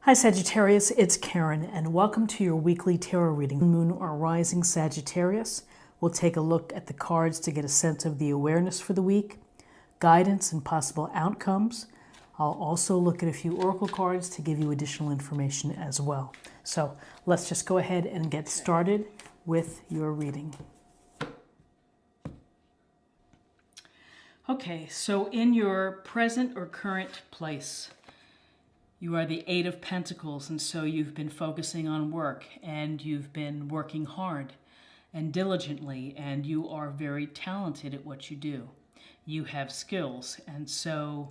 Hi Sagittarius, it's Karen, and welcome to your weekly tarot reading. Moon or rising Sagittarius. We'll take a look at the cards to get a sense of the awareness for the week, guidance and possible outcomes. I'll also look at a few oracle cards to give you additional information as well. So let's just go ahead and get started with your reading. Okay, so in your present or current place, you are the Eight of Pentacles, and so you've been focusing on work, and you've been working hard and diligently, and you are very talented at what you do. You have skills, and so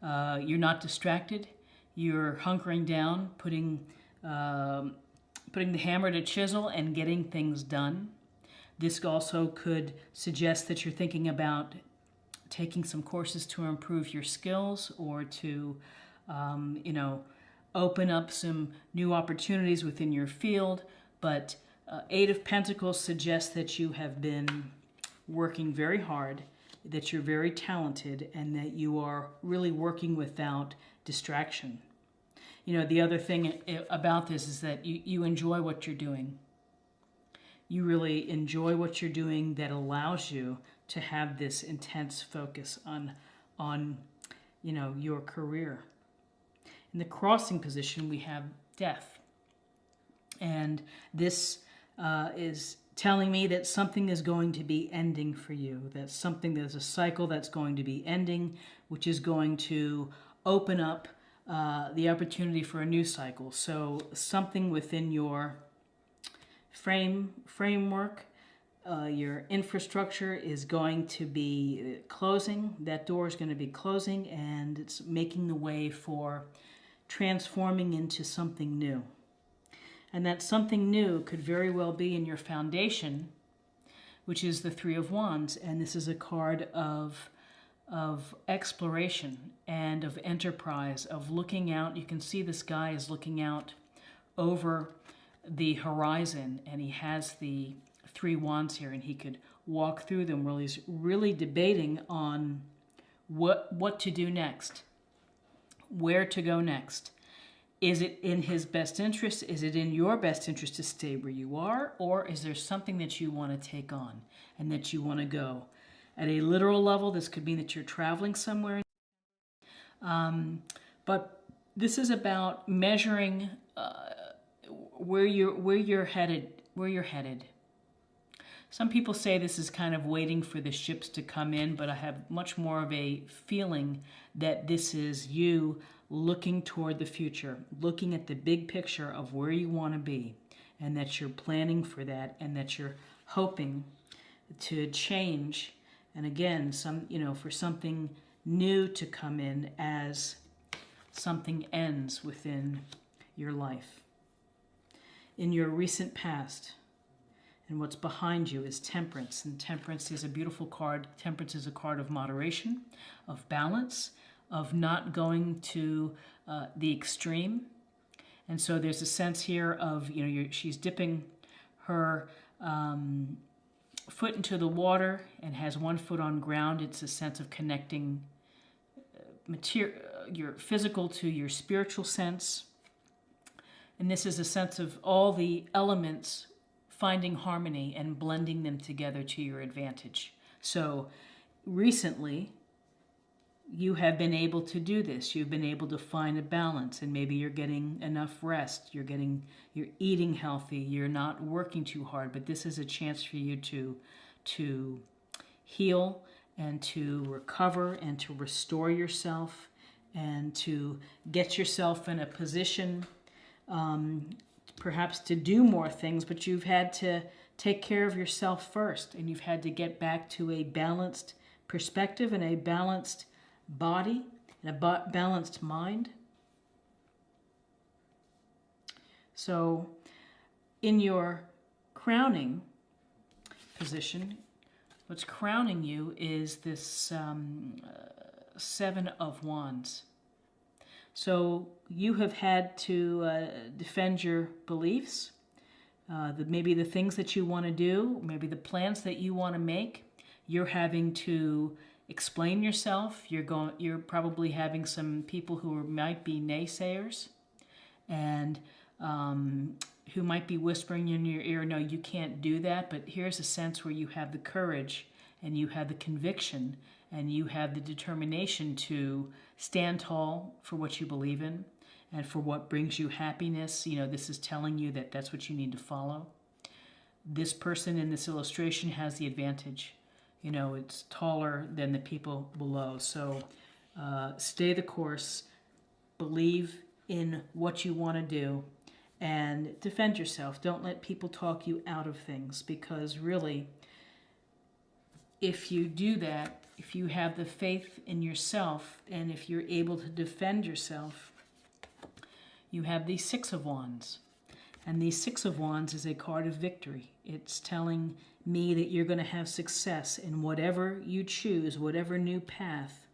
you're not distracted. You're hunkering down, putting the hammer to chisel and getting things done. This also could suggest that you're thinking about taking some courses to improve your skills or to open up some new opportunities within your field. But Eight of Pentacles suggests that you have been working very hard, that you're very talented, and that you are really working without distraction. You know, the other thing about this is that you enjoy what you're doing. You really enjoy what you're doing that allows you to have this intense focus on your career. In the crossing position, we have death. And this is telling me that something is going to be ending for you, that there's a cycle that's going to be ending, which is going to open up the opportunity for a new cycle. So something within your framework, your infrastructure is going to be closing. That door is going to be closing, and it's making the way for transforming into something new. And that something new could very well be in your foundation, which is the Three of Wands. And this is a card of exploration and of enterprise, of looking out. You can see this guy is looking out over the horizon, and he has the Three Wands here, and he could walk through them while he's really debating on what to do next, where to go next. Is it in his best interest? Is it in your best interest to stay where you are? Or is there something that you want to take on and that you want to go? At a literal level, this could mean that you're traveling somewhere. But this is about measuring where you're headed. Some people say this is kind of waiting for the ships to come in, but I have much more of a feeling that this is you looking toward the future, looking at the big picture of where you want to be, and that you're planning for that, and that you're hoping to change, and again, for something new to come in as something ends within your life. In your recent past, and what's behind you is Temperance. And Temperance is a beautiful card. Temperance is a card of moderation, of balance, of not going to the extreme. And so there's a sense here of, she's dipping her foot into the water and has one foot on ground. It's a sense of connecting your physical to your spiritual sense. And this is a sense of all the elements finding harmony and blending them together to your advantage. So recently, you have been able to do this. You've been able to find a balance, and maybe you're getting enough rest. You're eating healthy. You're not working too hard. But this is a chance for you to heal and to recover and to restore yourself and to get yourself in a position perhaps to do more things, but you've had to take care of yourself first, and you've had to get back to a balanced perspective and a balanced body and a balanced mind. So in your crowning position, what's crowning you is this Seven of Wands. So you have had to defend your beliefs, maybe the things that you want to do, maybe the plans that you want to make. You're having to explain yourself. You're probably having some people who might be naysayers, and who might be whispering in your ear, no, you can't do that. But here's a sense where you have the courage and you have the conviction and you have the determination to stand tall for what you believe in and for what brings you happiness. You know, this is telling you that that's what you need to follow. This person in this illustration has the advantage. You know, it's taller than the people below. So stay the course, believe in what you want to do, and defend yourself. Don't let people talk you out of things, because really, if you do that, if you have the faith in yourself, and if you're able to defend yourself, you have the Six of Wands. And the Six of Wands is a card of victory. It's telling me that you're going to have success in whatever you choose, whatever new path.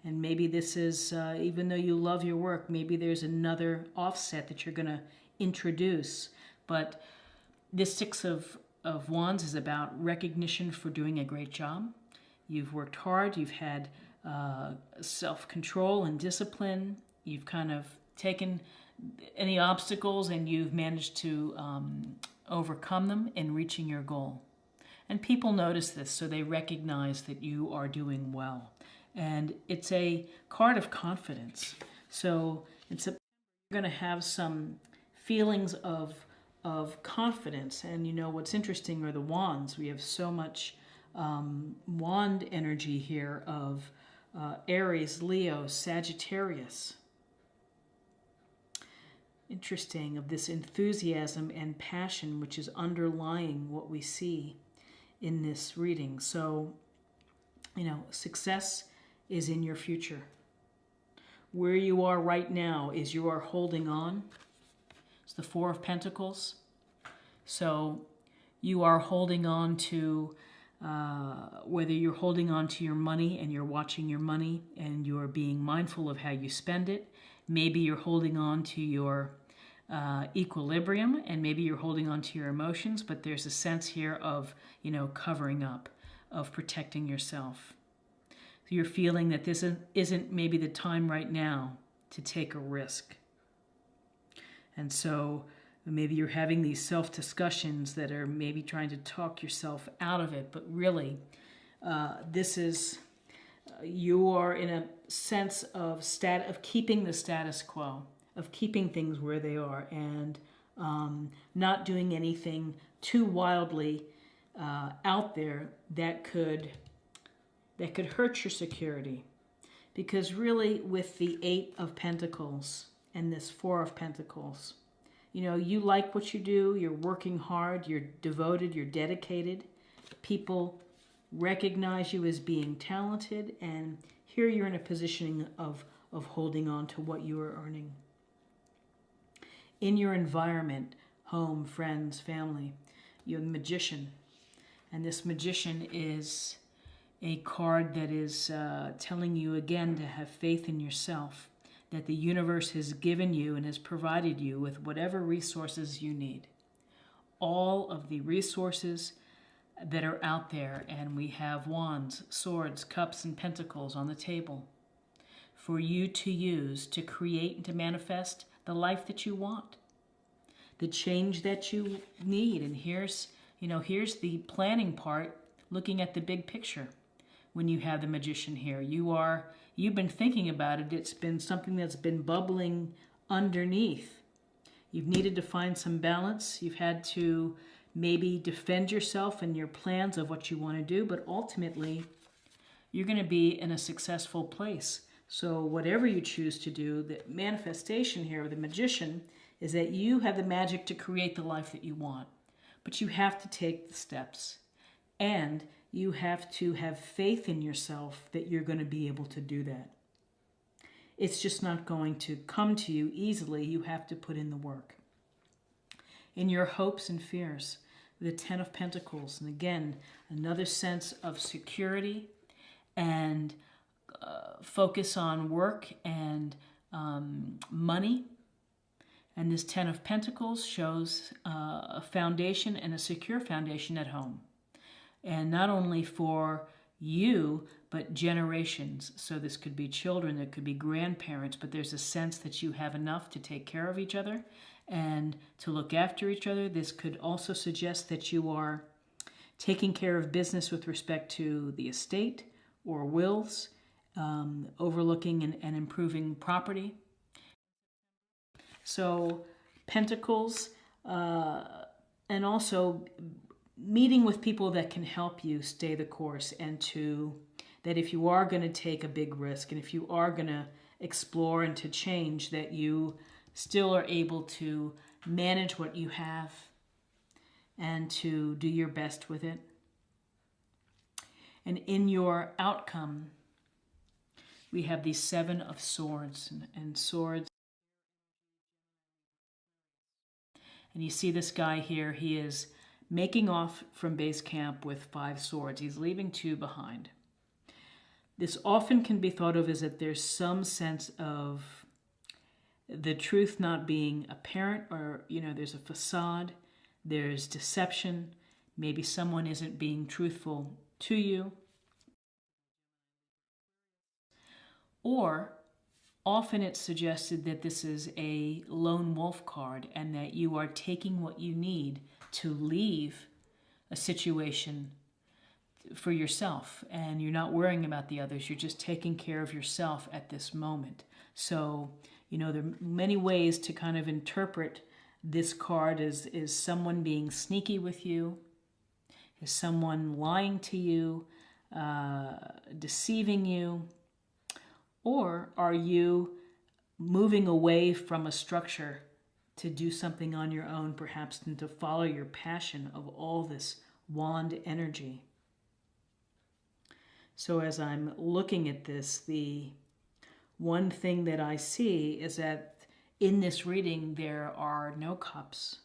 And maybe this is, even though you love your work, maybe there's another offset that you're going to introduce. But this Six of Wands is about recognition for doing a great job. You've worked hard. You've had self-control and discipline. You've kind of taken any obstacles and you've managed to overcome them in reaching your goal. And people notice this, so they recognize that you are doing well. And it's a card of confidence. So in September, you're going to have some feelings of confidence. And you know, what's interesting are the wands. We have so much wand energy here of Aries, Leo, Sagittarius. Interesting, of this enthusiasm and passion which is underlying what we see in this reading. So, you know, success is in your future. Where you are right now is you are holding on. It's the Four of Pentacles. So you are holding on to, whether you're holding on to your money and you're watching your money and you're being mindful of how you spend it. Maybe you're holding on to your equilibrium, and maybe you're holding on to your emotions, but there's a sense here of, you know, covering up, of protecting yourself. So you're feeling that this isn't maybe the time right now to take a risk. And so maybe you're having these self-discussions that are maybe trying to talk yourself out of it, but really this is, you are in a sense of keeping the status quo, of keeping things where they are, and not doing anything too wildly out there that could hurt your security. Because really, with the Eight of Pentacles and this Four of Pentacles, you know, you like what you do, you're working hard, you're devoted, you're dedicated. People recognize you as being talented, and here you're in a position of holding on to what you are earning. In your environment, home, friends, family, you're the Magician. And this Magician is a card that is telling you again to have faith in yourself, that the universe has given you and has provided you with whatever resources you need. All of the resources that are out there, and we have wands, swords, cups, and pentacles on the table for you to use to create and to manifest the life that you want, the change that you need. And here's the planning part, looking at the big picture. When you have the Magician here, you've been thinking about it. It's been something that's been bubbling underneath. You've needed to find some balance. You've had to maybe defend yourself and your plans of what you want to do, but ultimately you're going to be in a successful place. So whatever you choose to do, the manifestation here of the Magician is that you have the magic to create the life that you want. But you have to take the steps. And you have to have faith in yourself that you're going to be able to do that. It's just not going to come to you easily. You have to put in the work. In your hopes and fears, the Ten of Pentacles. And again, another sense of security and focus on work and money. And this Ten of Pentacles shows a foundation, and a secure foundation at home. And not only for you, but generations. So this could be children, it could be grandparents, but there's a sense that you have enough to take care of each other and to look after each other. This could also suggest that you are taking care of business with respect to the estate or wills, overlooking and improving property. So Pentacles, and also meeting with people that can help you stay the course, and that if you are going to take a big risk and if you are going to explore and to change, that you still are able to manage what you have and to do your best with it. And in your outcome, we have the Seven of Swords, and swords. And you see this guy here, he is making off from base camp with 5 swords. He's leaving 2 behind. This often can be thought of as that there's some sense of the truth not being apparent, or, there's a facade, there's deception, maybe someone isn't being truthful to you. Or often it's suggested that this is a lone wolf card and that you are taking what you need to leave a situation for yourself, and you're not worrying about the others. You're just taking care of yourself at this moment. So, there are many ways to kind of interpret this card as is someone being sneaky with you, is someone lying to you, deceiving you, or are you moving away from a structure to do something on your own, perhaps, and to follow your passion of all this wand energy. So as I'm looking at this, the one thing that I see is that in this reading, there are no cups.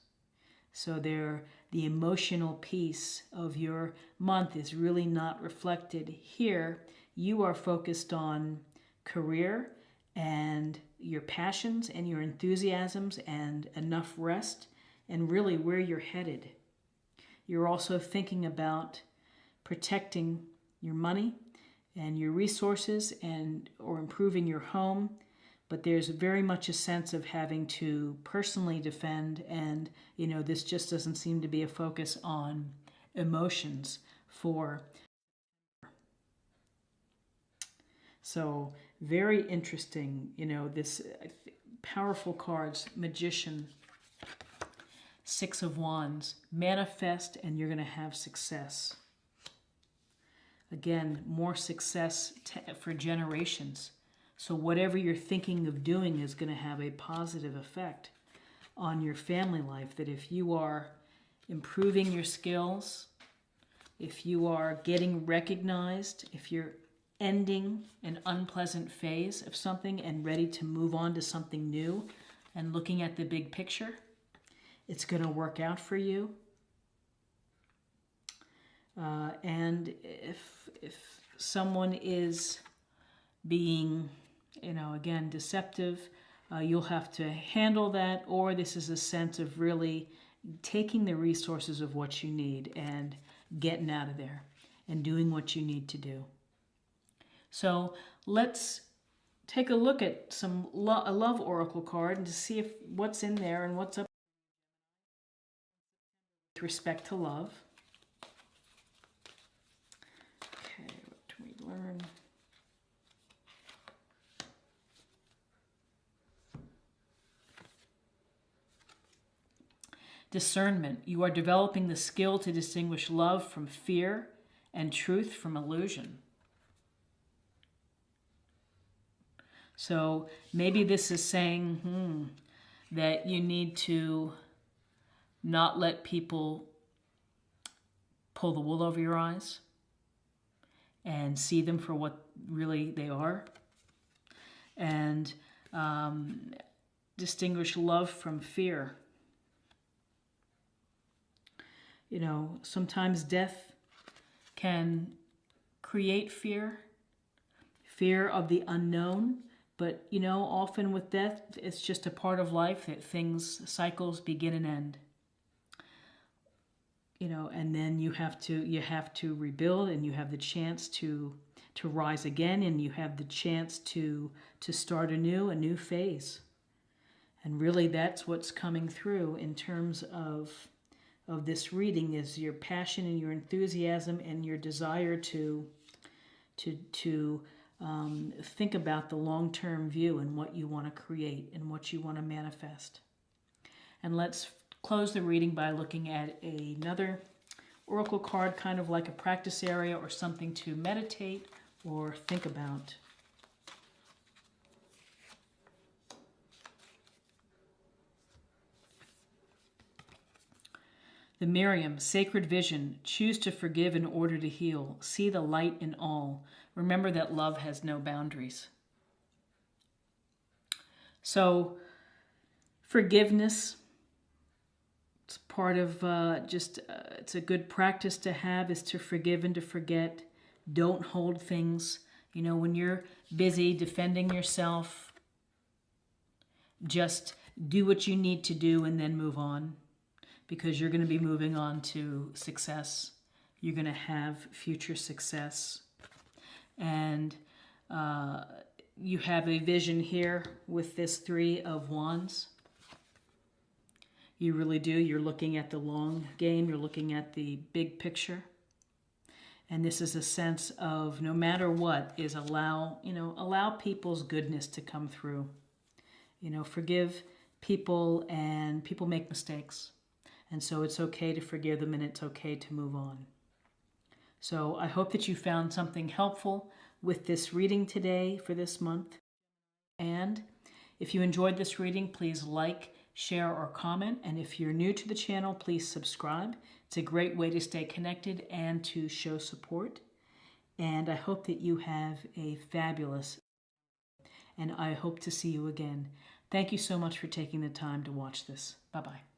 So the emotional piece of your month is really not reflected here. You are focused on career and your passions and your enthusiasms and enough rest and really where you're headed. You're also thinking about protecting your money and your resources or improving your home, but there's very much a sense of having to personally defend, and this just doesn't seem to be a focus on emotions for. So very interesting, this powerful cards, Magician, 6 of Wands, manifest and you're going to have success. Again, more success for generations. So whatever you're thinking of doing is going to have a positive effect on your family life. That if you are improving your skills, if you are getting recognized, if you're ending an unpleasant phase of something and ready to move on to something new and looking at the big picture, it's going to work out for you. And if someone is being, again, deceptive, you'll have to handle that, or this is a sense of really taking the resources of what you need and getting out of there and doing what you need to do. So let's take a look at a love oracle card and to see what's in there and what's up with respect to love. Okay, what do we learn? Discernment. You are developing the skill to distinguish love from fear and truth from illusion. So maybe this is saying that you need to not let people pull the wool over your eyes and see them for what really they are, and distinguish love from fear. Sometimes death can create fear of the unknown. But, often with death, it's just a part of life that cycles begin and end. and then you have to rebuild, and you have the chance to rise again, and you have the chance to start a new phase. And really, that's what's coming through in terms of this reading, is your passion and your enthusiasm and your desire to think about the long-term view and what you want to create and what you want to manifest. And let's close the reading by looking at another oracle card, kind of like a practice area or something to meditate or think about. The Miriam, sacred vision. Choose to forgive in order to heal. See the light in all. Remember that love has no boundaries. So, forgiveness, it's part of it's a good practice to have, is to forgive and to forget. Don't hold things. When you're busy defending yourself, just do what you need to do and then move on, because you're going to be moving on to success. You're going to have future success. And you have a vision here with this 3 of Wands. You really do. You're looking at the long game. You're looking at the big picture. And this is a sense of, no matter what, is allow people's goodness to come through. Forgive people, and people make mistakes. And so it's okay to forgive them, and it's okay to move on. So I hope that you found something helpful with this reading today for this month. And if you enjoyed this reading, please like, share, or comment. And if you're new to the channel, please subscribe. It's a great way to stay connected and to show support. And I hope that you have a fabulous, and I hope to see you again. Thank you so much for taking the time to watch this. Bye-bye.